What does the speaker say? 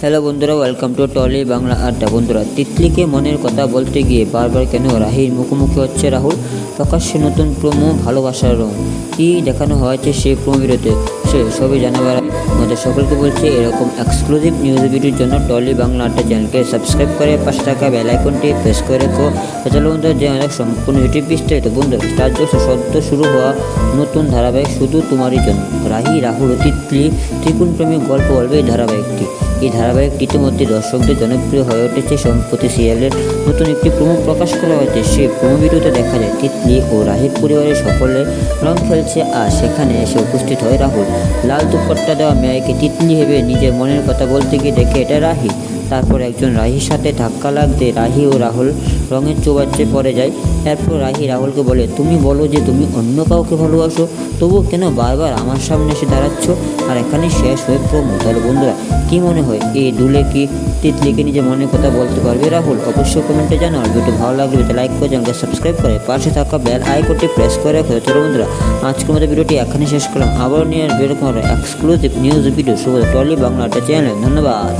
Hello বন্ধুরা, welcome to trolley Bangla আড্ডা। বন্ধুরা, তিতলিকে মনের কথা বলতে গিয়ে বারবার কেন রাহির মুখোমুখি হচ্ছে রাহুল? প্রকাশ্যে নতুন প্রোমো, ভালোবাসার রং কী দেখানো হয়েছে সেই প্রোমো ভিডিওতে, সে সবই জানাবার আমাদের সকলকে বলছে এরকম এক্সক্লুসিভ নিউজ ভিডিওর জন্য টলি বাংলা আড্ডা চ্যানেলকে সাবস্ক্রাইব করে পাশে থাকা বেল আইকনটি প্রেস করে রেখো। চলো বন্ধুরা, যে আমাদের সম্পূর্ণ ইউটিউব বিস্তারিত। বন্ধুরা, স্টার জলসা সদ্য শুরু হওয়া নতুন ধারাবাহিক শুধু তোমারই জন্য রাহি, রাহুল ও তিতলি ত্রিকোণপ্রেমী গল্প বলবে এই ধারাবাহিকটি। এই ধারাবাহিকটি ইতিমধ্যে দর্শকদের জনপ্রিয় হয়ে উঠেছে। সম্প্রতি সিরিয়ালের নতুন একটি প্রোমো প্রকাশ করা হয়েছে। সেই প্রোমো ভিডিওতে দেখা যায় তিতলি ও রাহির পরিবারের সকলে রং খেলছে, আর সেখানে এসে উপস্থিত হয় রাহুল। লাল দুপট্টা দেওয়া মেয়েকে তিতলি ভেবে নিজের মনের কথা বলতে গিয়ে দেখে এটা রাহি। তারপর একজন রাহির সাথে ধাক্কা লাগতে রাহি ও রাহুল রঙের চৌবাচ্চে পড়ে যায়। এরপর রাহি রাহুলকে বলে, তুমি বলো যে তুমি অন্য কাউকে ভালোবাসো, তবুও কেন বারবার আমার সামনে এসে দাঁড়াচ্ছ? আর এখানে শেষ হয়ে প্রোমো। তাহলে বন্ধুরা, কী মনে হয় এই দুলে কি তিতলিকে নিজের মনের কথা বলতে পারবে রাহুল? অবশ্যই কমেন্টে জানাও। আর ভিডিও ভালো লাগলে লাইক করে চ্যানেলকে সাবস্ক্রাইব করে পাশে থাকা বেল আইকনটি প্রেস করে রাখো। চলো বন্ধুরা, আজকের মতো ভিডিওটি এখানে শেষ করলাম। আবার নিয়ে এরকম এক্সক্লুসিভ নিউজ ভিডিও শুভ টলি বাংলা চ্যানেলে। ধন্যবাদ।